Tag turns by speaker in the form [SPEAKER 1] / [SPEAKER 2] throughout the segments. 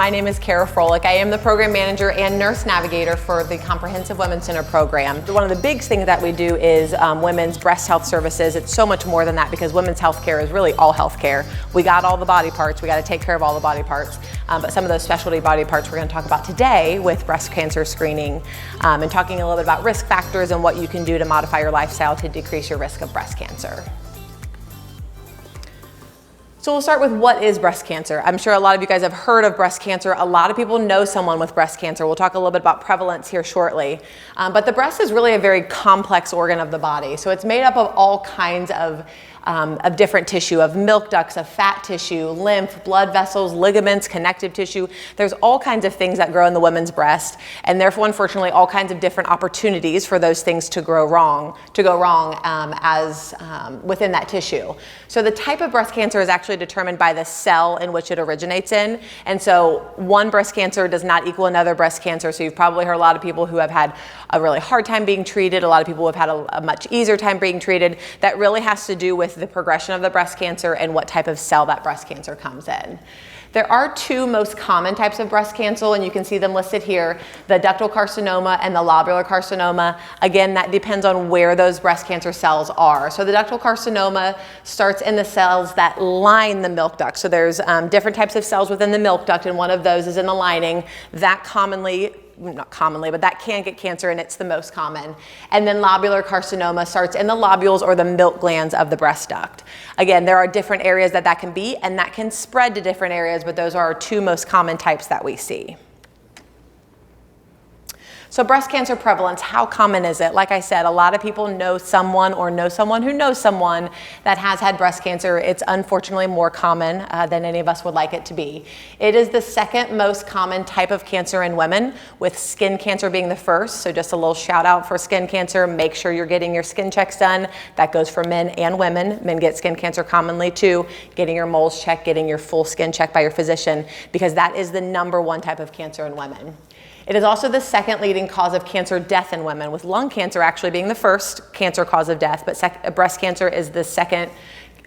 [SPEAKER 1] My name is Froehlich. I am the program manager and nurse navigator for the Comprehensive Women's Center program. One of the big things that we do is women's breast health services. It's so much more than that because women's health care is really all health care. We got all the body parts. We got to take care of all the body parts. But some of those specialty body parts we're going to talk about today with breast cancer screening and talking a little bit about risk factors and what you can do to modify your lifestyle to decrease your risk of breast cancer. So we'll start with what is breast cancer. I'm sure a lot of you guys have heard of breast cancer. A lot of people know someone with breast cancer. We'll talk a little bit about prevalence here shortly. But the breast is really a very complex organ of the body. So it's made up of all kinds of different tissue, of milk ducts, of fat tissue, lymph, blood vessels, ligaments, connective tissue. There's all kinds of things that grow in the woman's breast, and therefore, unfortunately, all kinds of different opportunities for those things to go wrong within that tissue. So the type of breast cancer is actually determined by the cell in which it originates in, and so one breast cancer does not equal another breast cancer. So you've probably heard a lot of people who have had a really hard time being treated, a lot of people who have had a much easier time being treated. That really has to do with the progression of the breast cancer and what type of cell that breast cancer comes in. There are two most common types of breast cancer, and you can see them listed here, the ductal carcinoma and the lobular carcinoma. Again, that depends on where those breast cancer cells are. So the ductal carcinoma starts in the cells that line the milk duct. So there's different types of cells within the milk duct, and one of those is in the lining. That not commonly, but that can get cancer, and it's the most common. And then lobular carcinoma starts in the lobules or the milk glands of the breast duct. Again, there are different areas that can be, and that can spread to different areas, but those are our two most common types that we see. So breast cancer prevalence, how common is it? Like I said, a lot of people know someone or know someone who knows someone that has had breast cancer. It's unfortunately more common than any of us would like it to be. It is the second most common type of cancer in women, with skin cancer being the first. So just a little shout out for skin cancer. Make sure you're getting your skin checks done. That goes for men and women. Men get skin cancer commonly too. Getting your moles checked, getting your full skin checked by your physician, because that is the #1 type of cancer in women. It is also the second leading cause of cancer death in women, with lung cancer actually being the first cancer cause of death, but breast cancer is the second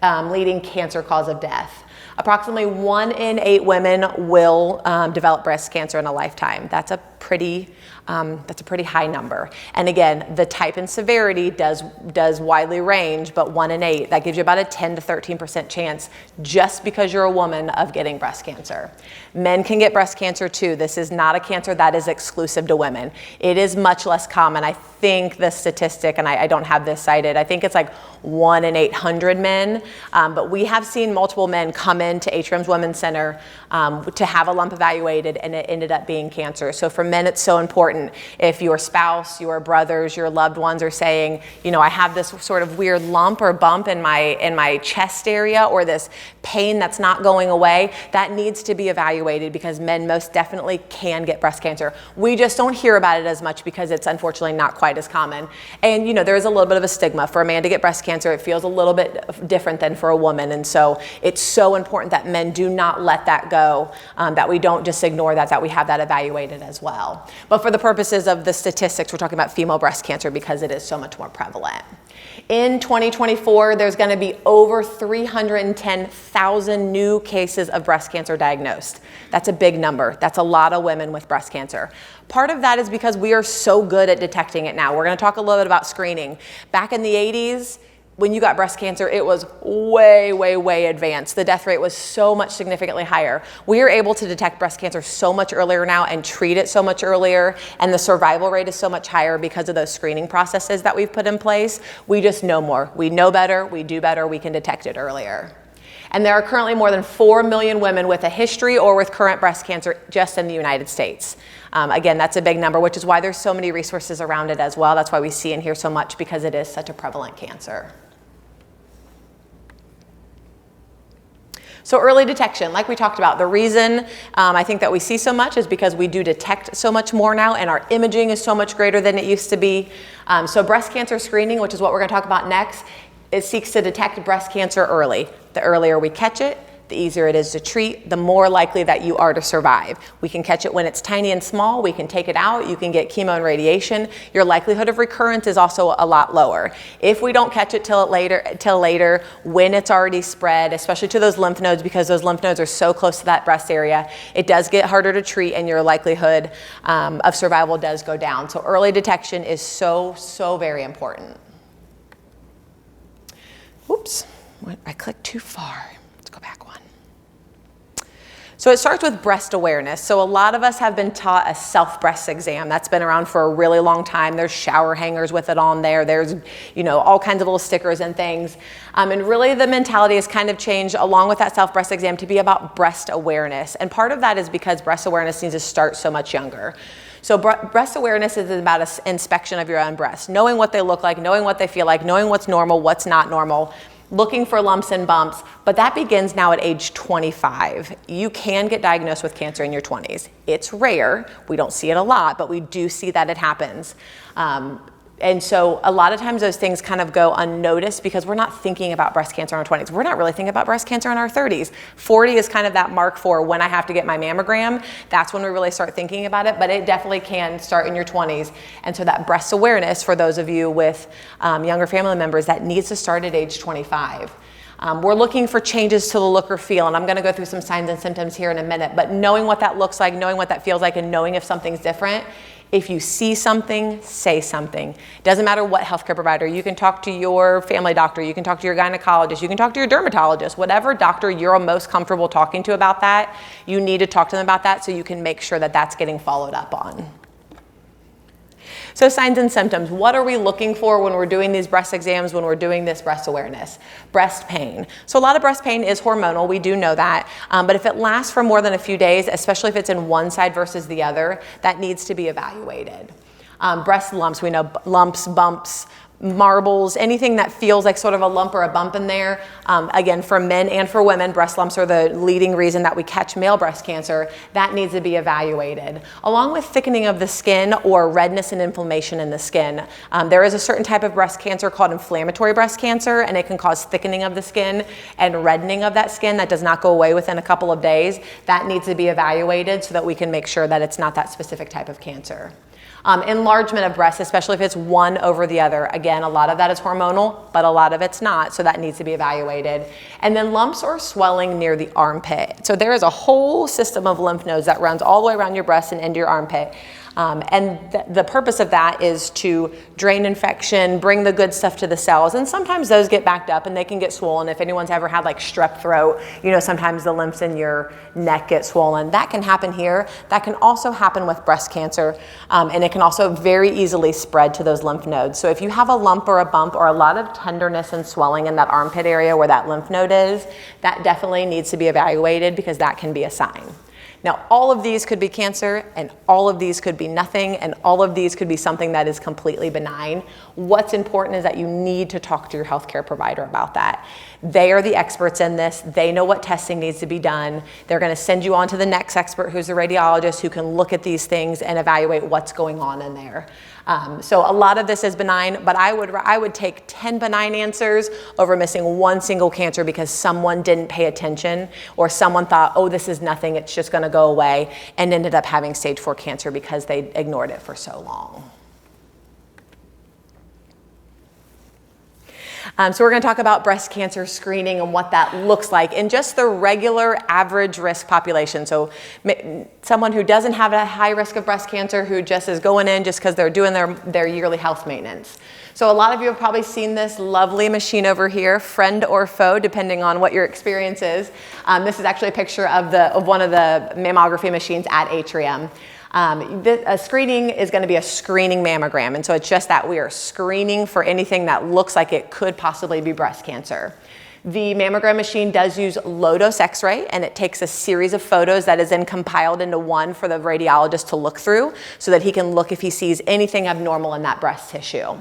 [SPEAKER 1] leading cancer cause of death. Approximately 1 in 8 women will develop breast cancer in a lifetime. That's a pretty high number. And again, the type and severity does widely range, but 1 in 8, that gives you about a 10 to 13% chance just because you're a woman of getting breast cancer. Men can get breast cancer too. This is not a cancer that is exclusive to women. It is much less common. I think the statistic, and I don't have this cited, I think it's like 1 in 800 men, but we have seen multiple men come into Atrium's Women's Center to have a lump evaluated, and it ended up being cancer. So for men, it's so important. If your spouse, your brothers, your loved ones are saying, you know, I have this sort of weird lump or bump in my chest area, or this pain that's not going away, that needs to be evaluated, because men most definitely can get breast cancer. We just don't hear about it as much because it's unfortunately not quite as common. And you know, there is a little bit of a stigma for a man to get breast cancer. It feels a little bit different than for a woman, and so it's so important that men do not let that go, that we don't just ignore that we have that evaluated as well. But for the purposes of the statistics, we're talking about female breast cancer because it is so much more prevalent. In 2024, there's going to be over 310,000 new cases of breast cancer diagnosed. That's a big number. That's a lot of women with breast cancer. Part of that is because we are so good at detecting it now. We're going to talk a little bit about screening. Back in the 80s, when you got breast cancer, it was way, way, way advanced. The death rate was so much significantly higher. We are able to detect breast cancer so much earlier now and treat it so much earlier, and the survival rate is so much higher because of those screening processes that we've put in place. We just know more. We know better, we do better, we can detect it earlier. And there are currently more than 4 million women with a history or with current breast cancer just in the United States. Again, that's a big number, which is why there's so many resources around it as well. That's why we see and hear so much, because it is such a prevalent cancer. So early detection, like we talked about, the reason I think that we see so much is because we do detect so much more now, and our imaging is so much greater than it used to be. So breast cancer screening, which is what we're going to talk about next, it seeks to detect breast cancer early. The earlier we catch it, the easier it is to treat, the more likely that you are to survive. We can catch it when it's tiny and small, we can take it out, you can get chemo and radiation. Your likelihood of recurrence is also a lot lower. If we don't catch it till later, when it's already spread, especially to those lymph nodes, because those lymph nodes are so close to that breast area, it does get harder to treat and your likelihood of survival does go down. So early detection is so very important. Oops, I clicked too far. Let's go back one. So it starts with breast awareness. So a lot of us have been taught a self-breast exam. That's been around for a really long time. There's shower hangers with it on there. There's, all kinds of little stickers and things. And really the mentality has kind of changed along with that self-breast exam to be about breast awareness. And part of that is because breast awareness needs to start so much younger. So breast awareness is about an inspection of your own breasts, knowing what they look like, knowing what they feel like, knowing what's normal, what's not normal, looking for lumps and bumps, but that begins now at age 25. You can get diagnosed with cancer in your 20s. It's rare, we don't see it a lot, but we do see that it happens. And so a lot of times those things kind of go unnoticed because we're not thinking about breast cancer in our 20s. We're not really thinking about breast cancer in our 30s. 40 is kind of that mark for when I have to get my mammogram. That's when we really start thinking about it, but it definitely can start in your 20s. And so that breast awareness for those of you with younger family members, that needs to start at age 25. We're looking for changes to the look or feel, and I'm going to go through some signs and symptoms here in a minute, but knowing what that looks like, knowing what that feels like, and knowing if something's different. If you see something, say something. Doesn't matter what healthcare provider. You can talk to your family doctor, you can talk to your gynecologist, you can talk to your dermatologist, whatever doctor you're most comfortable talking to about that, you need to talk to them about that so you can make sure that that's getting followed up on. So signs and symptoms, what are we looking for when we're doing these breast exams, when we're doing this breast awareness? Breast pain. So a lot of breast pain is hormonal, we do know that, but if it lasts for more than a few days, especially if it's in one side versus the other, that needs to be evaluated. Breast lumps, we know lumps, bumps, marbles, anything that feels like sort of a lump or a bump in there. Again, for men and for women, breast lumps are the leading reason that we catch male breast cancer. That needs to be evaluated. Along with thickening of the skin or redness and inflammation in the skin. There is a certain type of breast cancer called inflammatory breast cancer, and it can cause thickening of the skin and reddening of that skin that does not go away within a couple of days. That needs to be evaluated so that we can make sure that it's not that specific type of cancer. Enlargement of breasts, especially if it's one over the other. Again, a lot of that is hormonal, but a lot of it's not, so that needs to be evaluated. And then lumps or swelling near the armpit. So there is a whole system of lymph nodes that runs all the way around your breast and into your armpit. And the purpose of that is to drain infection, bring the good stuff to the cells, and sometimes those get backed up and they can get swollen. If anyone's ever had like strep throat, sometimes the lymphs in your neck get swollen. That can happen here. That can also happen with breast cancer, and it can also very easily spread to those lymph nodes. So if you have a lump or a bump or a lot of tenderness and swelling in that armpit area where that lymph node is, that definitely needs to be evaluated because that can be a sign. Now, all of these could be cancer, and all of these could be nothing, and all of these could be something that is completely benign. What's important is that you need to talk to your healthcare provider about that. They are the experts in this. They know what testing needs to be done. They're going to send you on to the next expert who's a radiologist who can look at these things and evaluate what's going on in there. So a lot of this is benign, but I would take 10 benign answers over missing one single cancer because someone didn't pay attention or someone thought, oh, this is nothing, it's just going to go away, and ended up having stage 4 cancer because they ignored it for so long. So we're going to talk about breast cancer screening and what that looks like in just the regular average risk population. So someone who doesn't have a high risk of breast cancer, who just is going in just because they're doing their yearly health maintenance. So a lot of you have probably seen this lovely machine over here, friend or foe, depending on what your experience is. This is actually a picture of one of the mammography machines at Atrium. A screening is going to be a screening mammogram, and so it's just that we are screening for anything that looks like it could possibly be breast cancer. The mammogram machine does use low-dose X-ray, and it takes a series of photos that is then compiled into one for the radiologist to look through so that he can look if he sees anything abnormal in that breast tissue.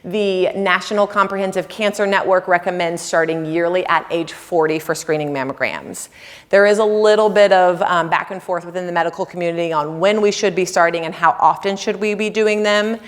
[SPEAKER 1] The National Comprehensive Cancer Network recommends starting yearly at age 40 for screening mammograms. There is a little bit of back and forth within the medical community on when we should be starting and how often should we be doing them.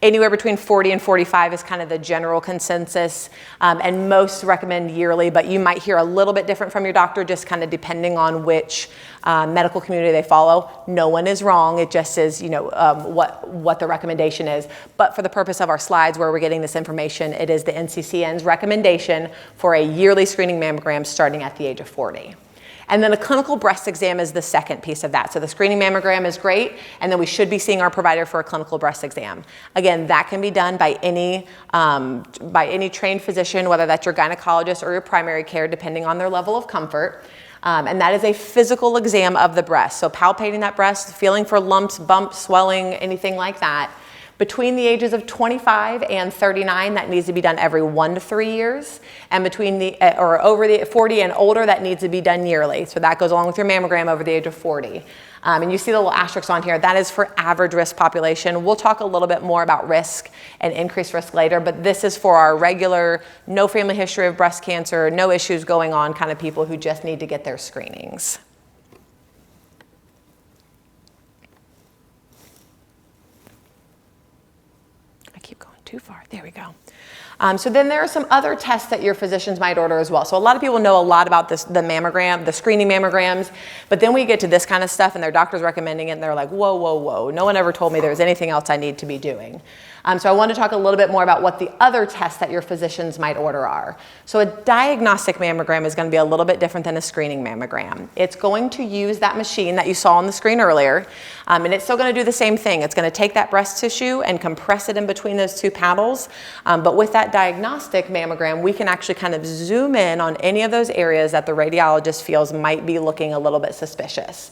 [SPEAKER 1] Anywhere between 40 and 45 is kind of the general consensus, and most recommend yearly, but you might hear a little bit different from your doctor, just kind of depending on which medical community they follow. No one is wrong. It just is, what the recommendation is. But for the purpose of our slides where we're getting this information, it is the NCCN's recommendation for a yearly screening mammogram starting at the age of 40. And then a clinical breast exam is the second piece of that. So the screening mammogram is great, and then we should be seeing our provider for a clinical breast exam. Again, that can be done by any trained physician, whether that's your gynecologist or your primary care, depending on their level of comfort. And that is a physical exam of the breast. So palpating that breast, feeling for lumps, bumps, swelling, anything like that. Between the ages of 25 and 39, that needs to be done every 1 to 3 years. And over the 40 and older, that needs to be done yearly. So that goes along with your mammogram over the age of 40. And you see the little asterisk on here. That is for average risk population. We'll talk a little bit more about risk and increased risk later, but this is for our regular, no family history of breast cancer, no issues going on kind of people who just need to get their screenings. Too far. There we go. So then there are some other tests that your physicians might order as well. So a lot of people know a lot about this, the mammogram, the screening mammograms, but then we get to this kind of stuff and their doctor's recommending it and they're like, whoa, whoa, whoa. No one ever told me there was anything else I need to be doing. So I want to talk a little bit more about what the other tests that your physicians might order are. So a diagnostic mammogram is going to be a little bit different than a screening mammogram. It's going to use that machine that you saw on the screen earlier, and it's still going to do the same thing. It's going to take that breast tissue and compress it in between those two paddles, but with that diagnostic mammogram, we can actually kind of zoom in on any of those areas that the radiologist feels might be looking a little bit suspicious.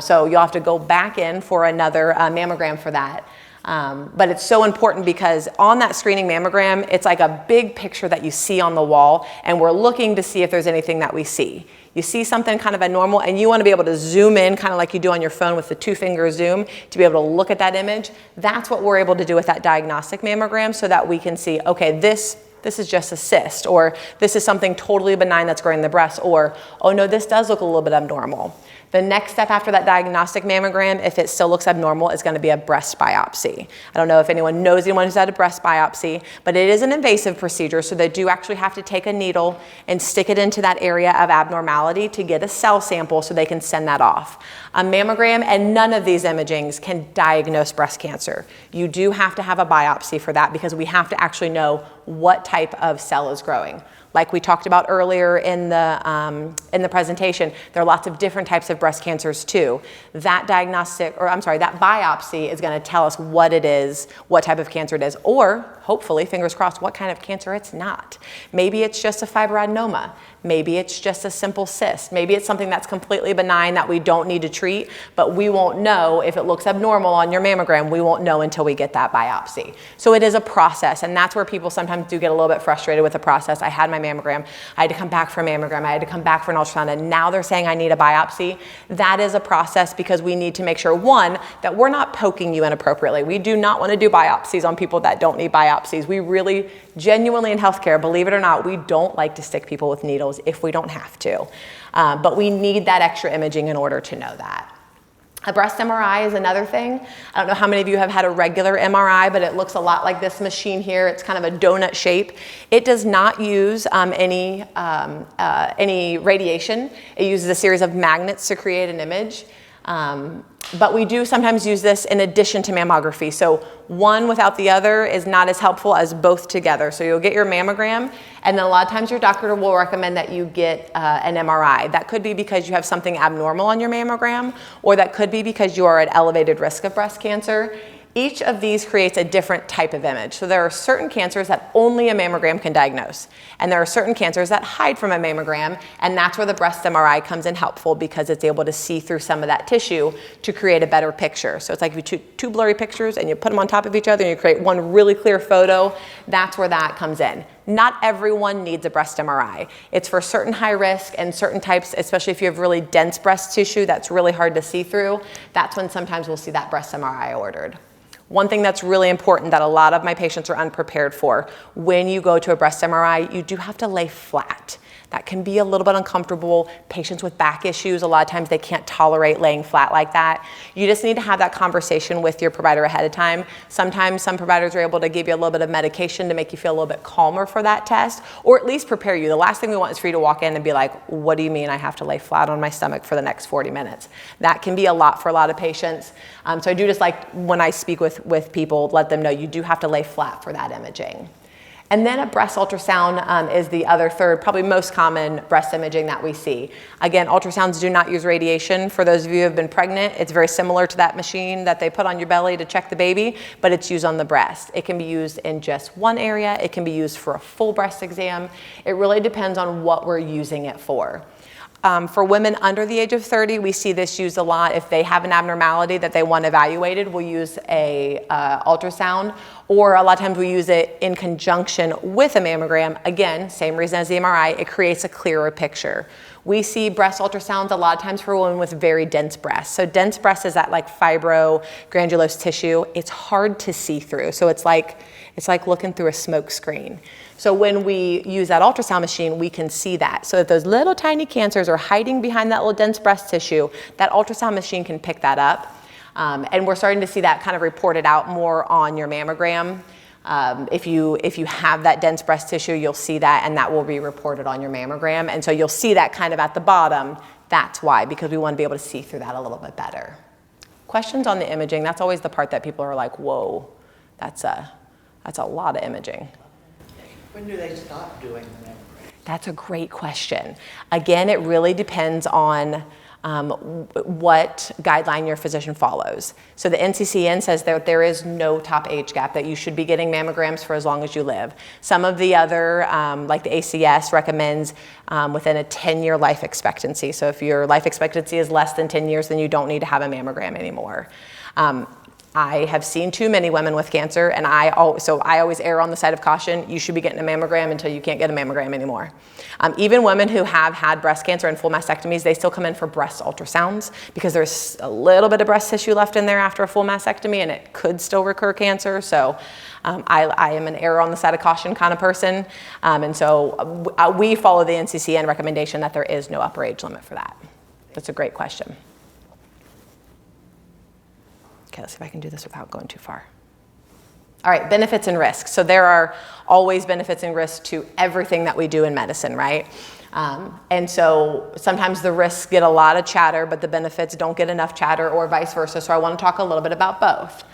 [SPEAKER 1] So you'll have to go back in for another mammogram for that. But it's so important because on that screening mammogram, it's like a big picture that you see on the wall, and we're looking to see if there's anything that we see. You see something kind of abnormal, and you want to be able to zoom in, kind of like you do on your phone with the 2-finger zoom, to be able to look at that image. That's what we're able to do with that diagnostic mammogram, so that we can see, okay, this is just a cyst, or this is something totally benign that's growing in the breast, or, oh no, this does look a little bit abnormal. The next step after that diagnostic mammogram, if it still looks abnormal, is going to be a breast biopsy. I don't know if anyone knows anyone who's had a breast biopsy, but it is an invasive procedure, so they do actually have to take a needle and stick it into that area of abnormality to get a cell sample so they can send that off. A mammogram and none of these imagings can diagnose breast cancer. You do have to have a biopsy for that because we have to actually know what type of cell is growing. Like we talked about earlier in the presentation, there are lots of different types of breast cancers too. That biopsy is going to tell us what it is, what type of cancer it is, or hopefully, fingers crossed, what kind of cancer it's not. Maybe it's just a fibroadenoma. Maybe it's just a simple cyst. Maybe it's something that's completely benign that we don't need to treat, but we won't know if it looks abnormal on your mammogram. We won't know until we get that biopsy. So it is a process, and that's where people sometimes do get a little bit frustrated with the process. I had my mammogram. I had to come back for a mammogram. I had to come back for an ultrasound, and now they're saying I need a biopsy. That is a process because we need to make sure, one, that we're not poking you inappropriately. We do not want to do biopsies on people that don't need biopsies. We really, genuinely in healthcare, believe it or not, we don't like to stick people with needles if we don't have to. But we need that extra imaging in order to know that. A breast MRI is another thing. I don't know how many of you have had a regular MRI, but it looks a lot like this machine here. It's kind of a donut shape. It does not use any radiation. It uses a series of magnets to create an image. But we do sometimes use this in addition to mammography. So one without the other is not as helpful as both together. So you'll get your mammogram, and then a lot of times your doctor will recommend that you get an MRI. That could be because you have something abnormal on your mammogram, or that could be because you are at elevated risk of breast cancer. Each of these creates a different type of image. So there are certain cancers that only a mammogram can diagnose. And there are certain cancers that hide from a mammogram, and that's where the breast MRI comes in helpful because it's able to see through some of that tissue to create a better picture. So it's like if you took two blurry pictures and you put them on top of each other and you create one really clear photo, that's where that comes in. Not everyone needs a breast MRI. It's for certain high risk and certain types, especially if you have really dense breast tissue that's really hard to see through. That's when sometimes we'll see that breast MRI ordered. One thing that's really important that a lot of my patients are unprepared for, when you go to a breast MRI, you do have to lay flat. That can be a little bit uncomfortable. Patients with back issues, a lot of times they can't tolerate laying flat like that. You just need to have that conversation with your provider ahead of time. Sometimes some providers are able to give you a little bit of medication to make you feel a little bit calmer for that test, or at least prepare you. The last thing we want is for you to walk in and be like, what do you mean I have to lay flat on my stomach for the next 40 minutes? That can be a lot for a lot of patients. So I do just like, when I speak with people, let them know you do have to lay flat for that imaging. And then a breast ultrasound is the other third, probably most common breast imaging that we see. Again, ultrasounds do not use radiation. For those of you who have been pregnant, it's very similar to that machine that they put on your belly to check the baby, but it's used on the breast. It can be used in just one area. It can be used for a full breast exam. It really depends on what we're using it for. For women under the age of 30, we see this used a lot. If they have an abnormality that they want evaluated, we'll use a ultrasound, or a lot of times we use it in conjunction with a mammogram. Again, same reason as the MRI, it creates a clearer picture. We see breast ultrasounds a lot of times for women with very dense breasts. So dense breast is that like fibrogranulose tissue. It's hard to see through. So it's like looking through a smoke screen. So when we use that ultrasound machine, we can see that. So if those little tiny cancers are hiding behind that little dense breast tissue, that ultrasound machine can pick that up. And we're starting to see that kind of reported out more on your mammogram. If you have that dense breast tissue, you'll see that, and that will be reported on your mammogram. And so you'll see that kind of at the bottom. That's why, because we want to be able to see through that a little bit better. Questions on the imaging? That's always the part that people are like, whoa, that's a lot of imaging.
[SPEAKER 2] When do they stop doing the mammogram?
[SPEAKER 1] That's a great question. Again, it really depends on what guideline your physician follows. So the NCCN says that there is no top age gap, that you should be getting mammograms for as long as you live. Some of the other, like the ACS, recommends within a 10-year life expectancy. So if your life expectancy is less than 10 years, then you don't need to have a mammogram anymore. I have seen too many women with cancer, and I always err on the side of caution. You should be getting a mammogram until you can't get a mammogram anymore. Even women who have had breast cancer and full mastectomies, they still come in for breast ultrasounds because there's a little bit of breast tissue left in there after a full mastectomy, and it could still recur cancer. So I am an error on the side of caution kind of person. And so we follow the NCCN recommendation that there is no upper age limit for that. That's a great question. Okay, let's see if I can do this without going too far. All right, benefits and risks. So there are always benefits and risks to everything that we do in medicine, right? And so sometimes the risks get a lot of chatter, but the benefits don't get enough chatter, or vice versa. So I want to talk a little bit about both.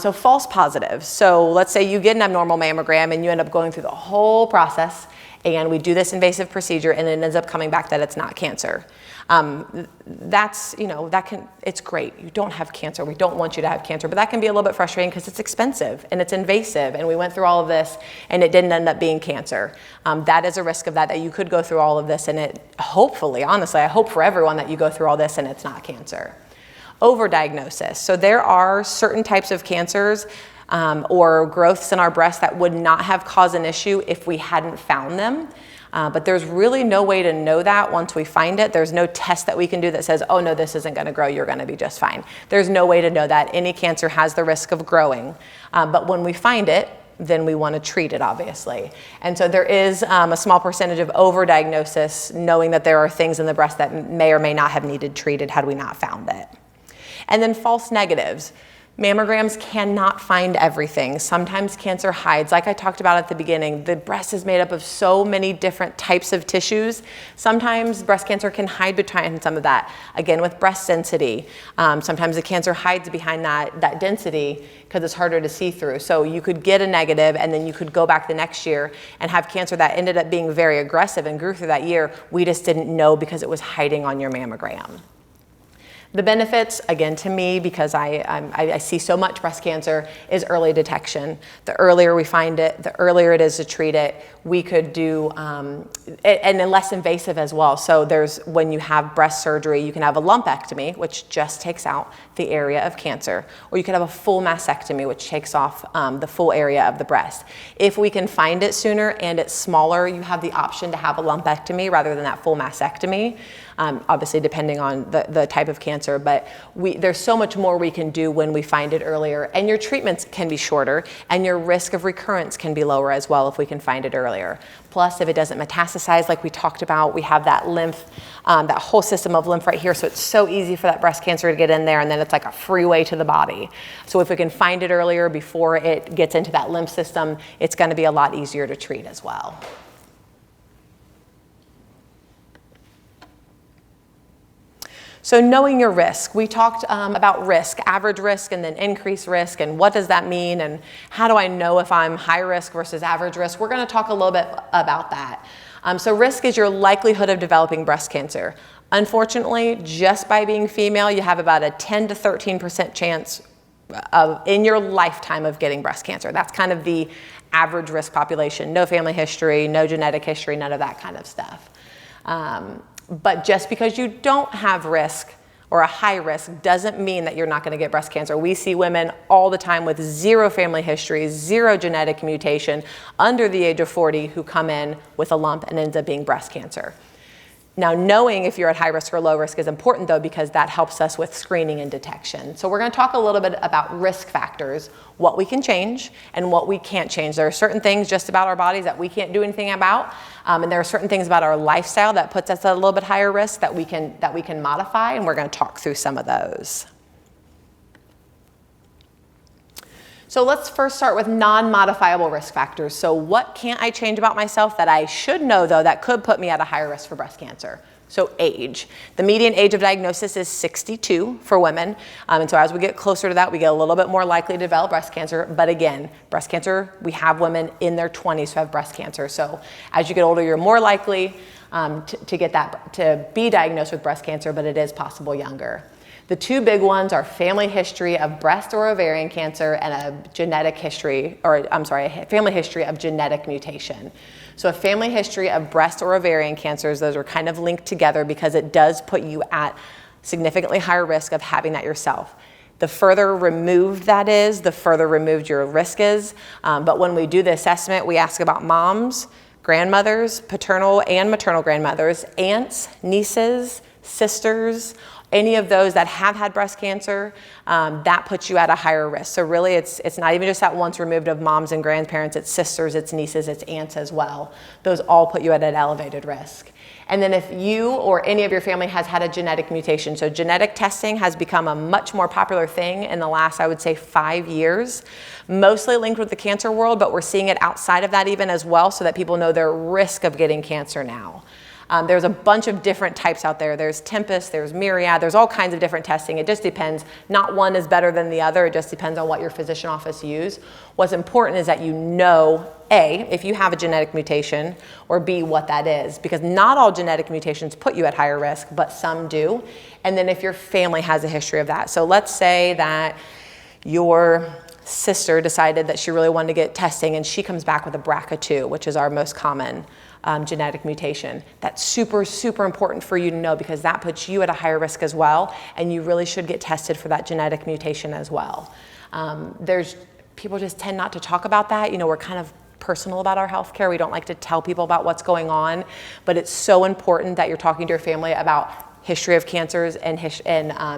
[SPEAKER 1] So false positives. So let's say you get an abnormal mammogram and you end up going through the whole process, and we do this invasive procedure, and it ends up coming back that it's not cancer. It's great. You don't have cancer. We don't want you to have cancer, but that can be a little bit frustrating because it's expensive and it's invasive, and we went through all of this and it didn't end up being cancer. That is a risk of that you could go through all of this, and hopefully, honestly, I hope for everyone that you go through all this and it's not cancer. Overdiagnosis. So there are certain types of cancers or growths in our breast that would not have caused an issue if we hadn't found them. But there's really no way to know that once we find it. There's no test that we can do that says, oh no, this isn't going to grow, you're going to be just fine. There's no way to know that. Any cancer has the risk of growing. But when we find it, then we want to treat it, obviously. And so there is a small percentage of overdiagnosis, knowing that there are things in the breast that may or may not have needed treated had we not found it. And then false negatives. Mammograms cannot find everything. Sometimes cancer hides. Like I talked about at the beginning, the breast is made up of so many different types of tissues. Sometimes breast cancer can hide behind some of that. Again, with breast density, sometimes the cancer hides behind that density because it's harder to see through. So you could get a negative, and then you could go back the next year and have cancer that ended up being very aggressive and grew through that year. We just didn't know because it was hiding on your mammogram. The benefits, again, to me, because I see so much breast cancer, is early detection. The earlier we find it, the earlier it is to treat it. We could do, and then less invasive as well. So when you have breast surgery, you can have a lumpectomy, which just takes out the area of cancer, or you could have a full mastectomy, which takes off the full area of the breast. If we can find it sooner and it's smaller, you have the option to have a lumpectomy rather than that full mastectomy. Obviously, depending on the type of cancer cancer, but there's so much more we can do when we find it earlier, and your treatments can be shorter, and your risk of recurrence can be lower as well if we can find it earlier. Plus, if it doesn't metastasize like we talked about, we have that lymph, that whole system of lymph right here, so it's so easy for that breast cancer to get in there, and then it's like a freeway to the body. So if we can find it earlier before it gets into that lymph system, it's going to be a lot easier to treat as well. So knowing your risk, we talked about risk, average risk and then increased risk, and what does that mean, and how do I know if I'm high risk versus average risk? We're going to talk a little bit about that. So risk is your likelihood of developing breast cancer. Unfortunately, just by being female, you have about a 10 to 13% chance in your lifetime of getting breast cancer. That's kind of the average risk population. No family history, no genetic history, none of that kind of stuff. But just because you don't have risk or a high risk doesn't mean that you're not going to get breast cancer. We see women all the time with zero family history, zero genetic mutation, under the age of 40 who come in with a lump and ends up being breast cancer. Now, knowing if you're at high risk or low risk is important, though, because that helps us with screening and detection. So we're going to talk a little bit about risk factors, what we can change and what we can't change. There are certain things just about our bodies that we can't do anything about, and there are certain things about our lifestyle that puts us at a little bit higher risk that we can modify, and we're going to talk through some of those. So let's first start with non-modifiable risk factors. So what can't I change about myself that I should know, though, that could put me at a higher risk for breast cancer? So age. The median age of diagnosis is 62 for women. And so as we get closer to that, we get a little bit more likely to develop breast cancer. But again, breast cancer, we have women in their 20s who have breast cancer. So as you get older, you're more likely to be diagnosed with breast cancer, but it is possible younger. The two big ones are family history of breast or ovarian cancer and a family history of genetic mutation. So a family history of breast or ovarian cancers, those are kind of linked together because it does put you at significantly higher risk of having that yourself. The further removed that is, the further removed your risk is. But when we do the assessment, we ask about moms, grandmothers, paternal and maternal grandmothers, aunts, nieces, sisters, any of those that have had breast cancer, that puts you at a higher risk. So really it's not even just that once removed of moms and grandparents, it's sisters, it's nieces, it's aunts as well. Those all put you at an elevated risk. And then if you or any of your family has had a genetic mutation, so genetic testing has become a much more popular thing in the last, I would say, 5 years, mostly linked with the cancer world, but we're seeing it outside of that even as well so that people know their risk of getting cancer now. There's a bunch of different types out there. There's Tempest, there's Myriad, there's all kinds of different testing. It just depends. Not one is better than the other. It just depends on what your physician office use. What's important is that you know, A, if you have a genetic mutation, or B, what that is. Because not all genetic mutations put you at higher risk, but some do. And then if your family has a history of that. So let's say that your sister decided that she really wanted to get testing and she comes back with a BRCA2, which is our most common genetic mutation. That's super, super important for you to know because that puts you at a higher risk as well, and you really should get tested for that genetic mutation as well. People just tend not to talk about that. You know, we're kind of personal about our healthcare. We don't like to tell people about what's going on, but it's so important that you're talking to your family about history of cancers and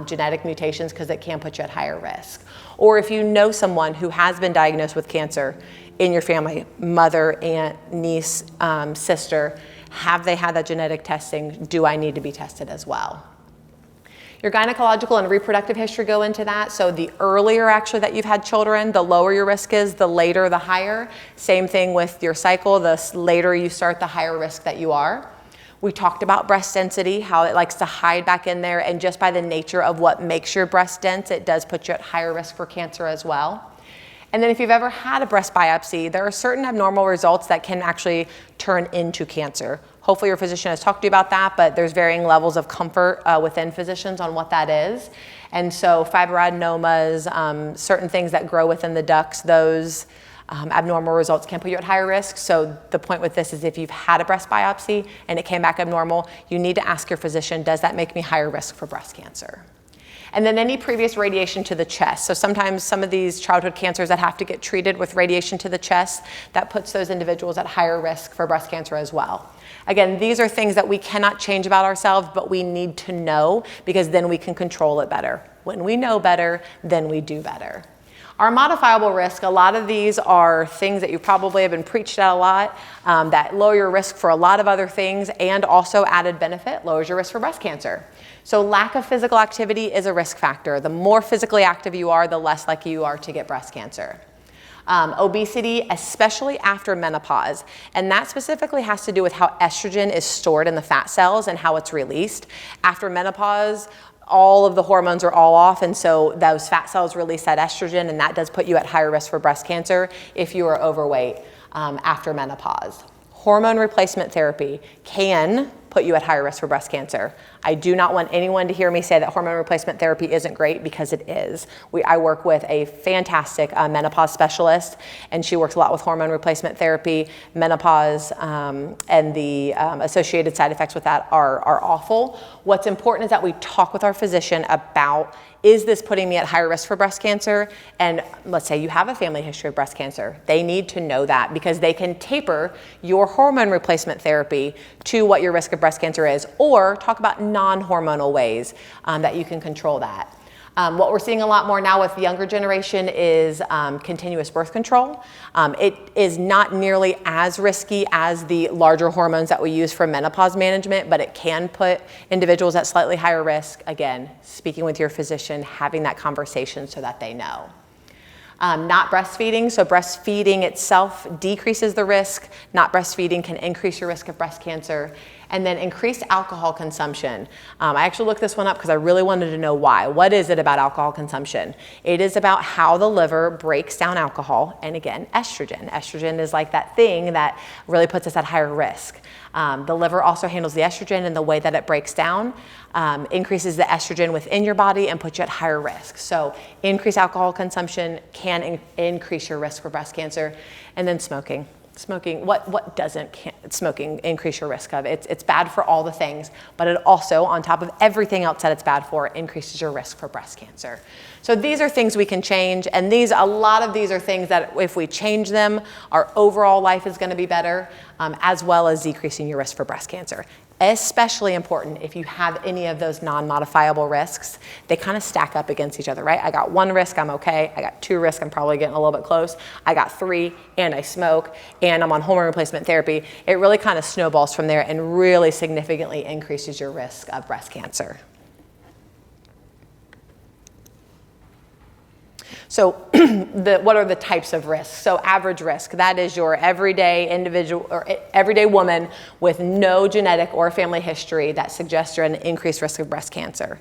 [SPEAKER 1] genetic mutations because it can put you at higher risk. Or if you know someone who has been diagnosed with cancer in your family, mother, aunt, niece, sister, have they had that genetic testing? Do I need to be tested as well? Your gynecological and reproductive history go into that. So the earlier actually that you've had children, the lower your risk is, the later, the higher. Same thing with your cycle, the later you start, the higher risk that you are. We talked about breast density, how it likes to hide back in there, and just by the nature of what makes your breast dense, it does put you at higher risk for cancer as well. And then if you've ever had a breast biopsy, there are certain abnormal results that can actually turn into cancer. Hopefully your physician has talked to you about that, but there's varying levels of comfort within physicians on what that is. And so fibroadenomas, certain things that grow within the ducts, those abnormal results can put you at higher risk. So the point with this is if you've had a breast biopsy and it came back abnormal, you need to ask your physician, does that make me higher risk for breast cancer? And then any previous radiation to the chest. So sometimes some of these childhood cancers that have to get treated with radiation to the chest, that puts those individuals at higher risk for breast cancer as well. Again, these are things that we cannot change about ourselves, but we need to know because then we can control it better. When we know better, then we do better. Our modifiable risk, a lot of these are things that you probably have been preached at a lot that lower your risk for a lot of other things, and also added benefit lowers your risk for breast cancer. So lack of physical activity is a risk factor. The more physically active you are, the less likely you are to get breast cancer. Obesity, especially after menopause, and that specifically has to do with how estrogen is stored in the fat cells and how it's released. After menopause, all of the hormones are all off, and so those fat cells release that estrogen, and that does put you at higher risk for breast cancer if you are overweight after menopause. Hormone replacement therapy can put you at higher risk for breast cancer. I do not want anyone to hear me say that hormone replacement therapy isn't great, because it is. I work with a fantastic menopause specialist, and she works a lot with hormone replacement therapy. Menopause and the associated side effects with that are awful. What's important is that we talk with our physician about, is this putting me at higher risk for breast cancer? And let's say you have a family history of breast cancer. They need to know that, because they can taper your hormone replacement therapy to what your risk of breast cancer is, or talk about non-hormonal ways that you can control that. What we're seeing a lot more now with the younger generation is continuous birth control. It is not nearly as risky as the larger hormones that we use for menopause management, but it can put individuals at slightly higher risk. Again, speaking with your physician, having that conversation so that they know. Not breastfeeding, so breastfeeding itself decreases the risk. Not breastfeeding can increase your risk of breast cancer. And then increased alcohol consumption. I actually looked this one up because I really wanted to know why. What is it about alcohol consumption? It is about how the liver breaks down alcohol, and again, estrogen. Estrogen is like that thing that really puts us at higher risk. The liver also handles the estrogen, and the way that it breaks down increases the estrogen within your body and puts you at higher risk. So increased alcohol consumption can increase your risk for breast cancer. And then smoking. Smoking, what doesn't smoking increase your risk of? It's bad for all the things, but it also, on top of everything else that it's bad for, increases your risk for breast cancer. So these are things we can change, and a lot of these are things that if we change them, our overall life is going to be better, as well as decreasing your risk for breast cancer. Especially important if you have any of those non-modifiable risks. They kind of stack up against each other, right? I got 1 risk, I'm okay. I got 2 risks, I'm probably getting a little bit close. I got 3, and I smoke, and I'm on hormone replacement therapy. It really kind of snowballs from there and really significantly increases your risk of breast cancer. So what are the types of risks? So average risk, that is your everyday individual or everyday woman with no genetic or family history that suggests you're at an increased risk of breast cancer.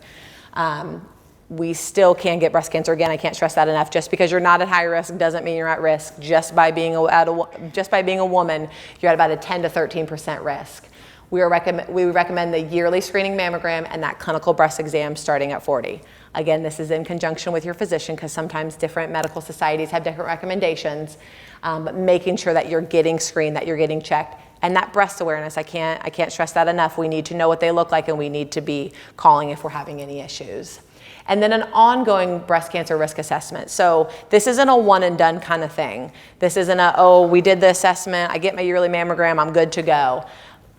[SPEAKER 1] We still can get breast cancer. Again, I can't stress that enough. Just because you're not at high risk doesn't mean you're at risk. Just by being a woman, you're at about a 10 to 13% risk. We recommend the yearly screening mammogram and that clinical breast exam starting at 40. Again, this is in conjunction with your physician, because sometimes different medical societies have different recommendations, but making sure that you're getting screened, that you're getting checked. And that breast awareness, I can't stress that enough. We need to know what they look like, and we need to be calling if we're having any issues. And then an ongoing breast cancer risk assessment. So this isn't a one and done kind of thing. This isn't we did the assessment, I get my yearly mammogram, I'm good to go.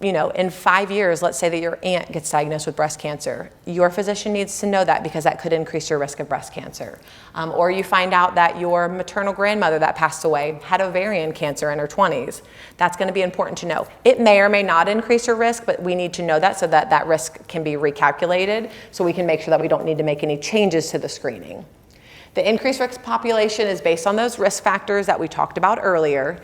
[SPEAKER 1] In 5 years, let's say that your aunt gets diagnosed with breast cancer. Your physician needs to know that, because that could increase your risk of breast cancer. Or you find out that your maternal grandmother that passed away had ovarian cancer in her 20s. That's going to be important to know. It may or may not increase your risk, but we need to know that so that that risk can be recalculated, so we can make sure that we don't need to make any changes to the screening. The increased risk population is based on those risk factors that we talked about earlier.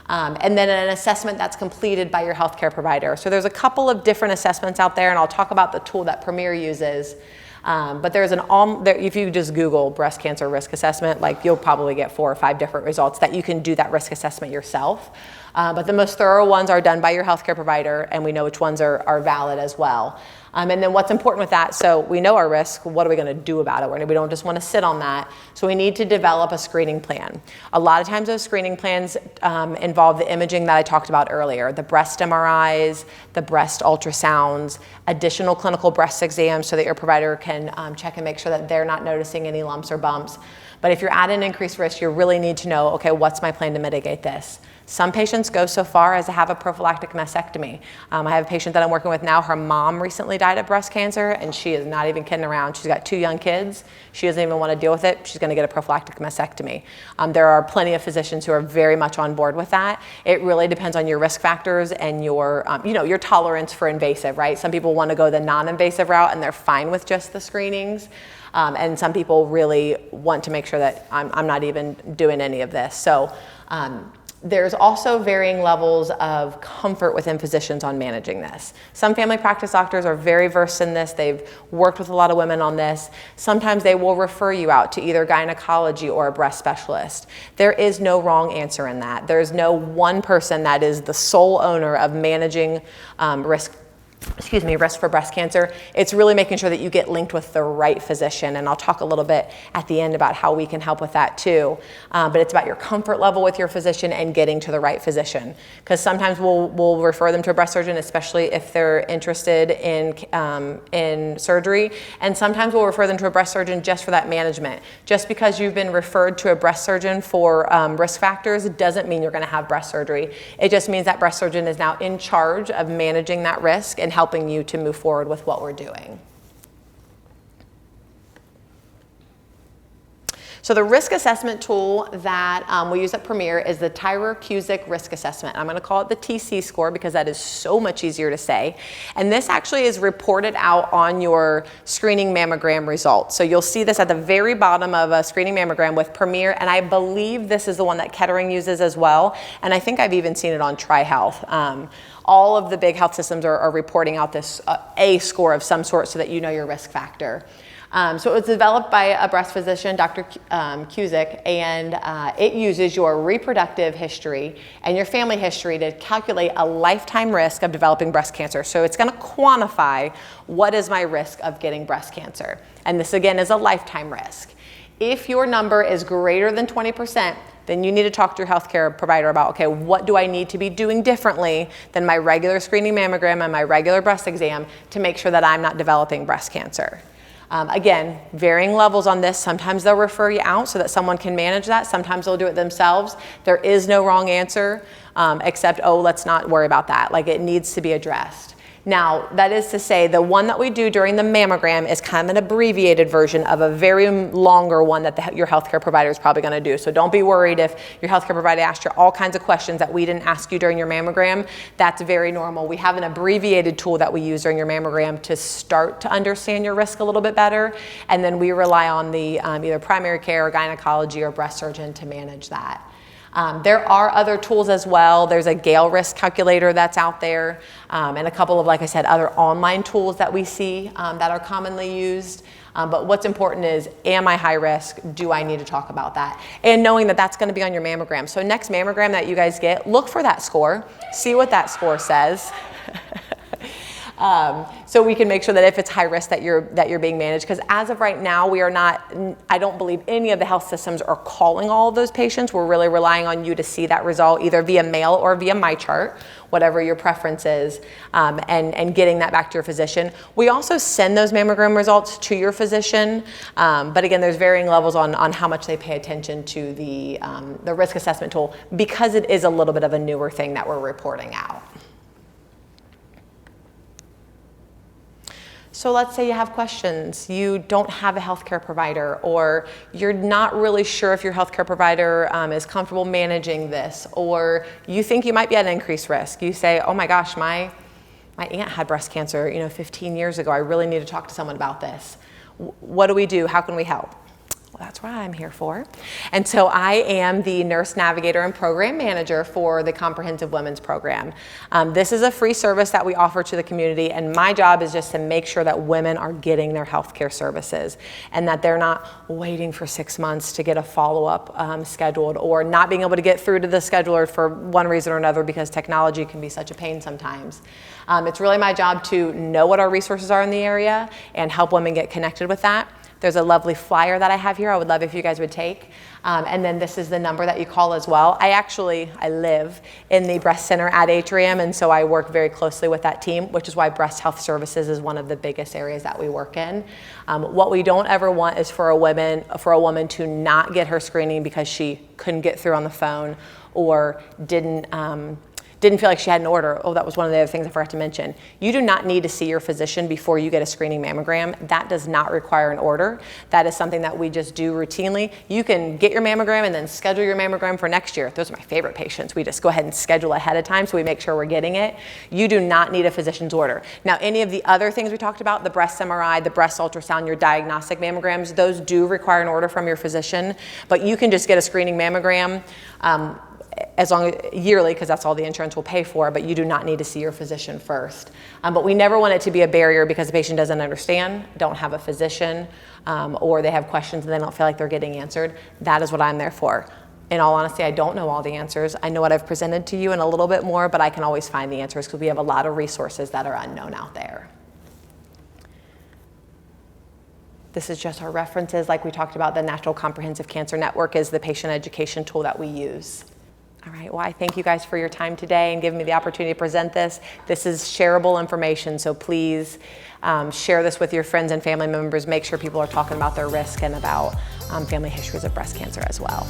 [SPEAKER 1] And then an assessment that's completed by your healthcare provider. So there's a couple of different assessments out there, and I'll talk about the tool that Premier uses. But there's if you just Google breast cancer risk assessment, you'll probably get 4 or 5 different results that you can do that risk assessment yourself. But the most thorough ones are done by your healthcare provider, and we know which ones are valid as well. And then what's important with that, so we know our risk, what are we going to do about it? We don't just want to sit on that. So we need to develop a screening plan. A lot of times those screening plans involve the imaging that I talked about earlier, the breast MRIs, the breast ultrasounds, additional clinical breast exams so that your provider can check and make sure that they're not noticing any lumps or bumps. But if you're at an increased risk, you really need to know, okay, what's my plan to mitigate this? Some patients go so far as to have a prophylactic mastectomy. I have a patient that I'm working with now. Her mom recently died of breast cancer, and she is not even kidding around. She's got 2 young kids. She doesn't even want to deal with it. She's going to get a prophylactic mastectomy. There are plenty of physicians who are very much on board with that. It really depends on your risk factors and your, your tolerance for invasive, right? Some people want to go the non-invasive route, and they're fine with just the screenings. And some people really want to make sure that I'm not even doing any of this. So there's also varying levels of comfort within physicians on managing this. Some family practice doctors are very versed in this. They've worked with a lot of women on this. Sometimes they will refer you out to either gynecology or a breast specialist. There is no wrong answer in that. There's no one person that is the sole owner of managing risk for breast cancer. It's really making sure that you get linked with the right physician, and I'll talk a little bit at the end about how we can help with that too. But it's about your comfort level with your physician and getting to the right physician, because sometimes we'll refer them to a breast surgeon, especially if they're interested in surgery, and sometimes we'll refer them to a breast surgeon just for that management. Just because you've been referred to a breast surgeon for risk factors doesn't mean you're going to have breast surgery. It just means that breast surgeon is now in charge of managing that risk and helping you to move forward with what we're doing. So the risk assessment tool that we use at Premier is the Tyrer-Cuzick Risk Assessment. I'm going to call it the TC score because that is so much easier to say. And this actually is reported out on your screening mammogram results. So you'll see this at the very bottom of a screening mammogram with Premier, and I believe this is the one that Kettering uses as well. And I think I've even seen it on TriHealth. All of the big health systems are reporting out this A score of some sort so that you know your risk factor. So it was developed by a breast physician, Dr. Cuzick, and it uses your reproductive history and your family history to calculate a lifetime risk of developing breast cancer. So it's going to quantify what is my risk of getting breast cancer. And this again is a lifetime risk. If your number is greater than 20%, then you need to talk to your healthcare provider about, okay, what do I need to be doing differently than my regular screening mammogram and my regular breast exam to make sure that I'm not developing breast cancer? Again, varying levels on this. Sometimes they'll refer you out so that someone can manage that. Sometimes they'll do it themselves. There is no wrong answer, except, oh, let's not worry about that. Like, it needs to be addressed. Now, that is to say, the one that we do during the mammogram is kind of an abbreviated version of a very longer one that your healthcare provider is probably going to do. So don't be worried if your healthcare provider asked you all kinds of questions that we didn't ask you during your mammogram. That's very normal. We have an abbreviated tool that we use during your mammogram to start to understand your risk a little bit better, and then we rely on the either primary care or gynecology or breast surgeon to manage that. There are other tools as well. There's a Gale risk calculator that's out there, and a couple of, like I said, other online tools that we see that are commonly used. But what's important is, am I high risk? Do I need to talk about that? And knowing that that's going to be on your mammogram. So next mammogram that you guys get, look for that score. See what that score says. So we can make sure that if it's high risk that you're being managed, because as of right now, we are not, I don't believe any of the health systems are calling all of those patients. We're really relying on you to see that result either via mail or via MyChart, whatever your preference is, and getting that back to your physician. We also send those mammogram results to your physician, but again, there's varying levels on how much they pay attention to the risk assessment tool, because it is a little bit of a newer thing that we're reporting out. So let's say you have questions, you don't have a healthcare provider, or you're not really sure if your healthcare provider is comfortable managing this, or you think you might be at an increased risk. You say, oh my gosh, my aunt had breast cancer 15 years ago. I really need to talk to someone about this. What do we do? How can we help? Well, that's what I'm here for. And so I am the nurse navigator and program manager for the Comprehensive Women's Program. This is a free service that we offer to the community, and my job is just to make sure that women are getting their healthcare services and that they're not waiting for 6 months to get a follow-up scheduled, or not being able to get through to the scheduler for one reason or another because technology can be such a pain sometimes. It's really my job to know what our resources are in the area and help women get connected with that. There's a lovely flyer that I have here I would love if you guys would take. And then this is the number that you call as well. I live in the breast center at Atrium, and so I work very closely with that team, which is why breast health services is one of the biggest areas that we work in. What we don't ever want is for a woman to not get her screening because she couldn't get through on the phone or didn't feel like she had an order. Oh, that was one of the other things I forgot to mention. You do not need to see your physician before you get a screening mammogram. That does not require an order. That is something that we just do routinely. You can get your mammogram and then schedule your mammogram for next year. Those are my favorite patients. We just go ahead and schedule ahead of time so we make sure we're getting it. You do not need a physician's order. Now, any of the other things we talked about, the breast MRI, the breast ultrasound, your diagnostic mammograms, those do require an order from your physician, but you can just get a screening mammogram as long as yearly, because that's all the insurance will pay for, but you do not need to see your physician first. But we never want it to be a barrier because the patient doesn't understand, don't have a physician, or they have questions and they don't feel like they're getting answered. That is what I'm there for. In all honesty, I don't know all the answers. I know what I've presented to you and a little bit more, but I can always find the answers because we have a lot of resources that are unknown out there. This is just our references. Like we talked about, the National Comprehensive Cancer Network is the patient education tool that we use. All right, well, I thank you guys for your time today and giving me the opportunity to present this. This is shareable information, so please share this with your friends and family members. Make sure people are talking about their risk and about family histories of breast cancer as well.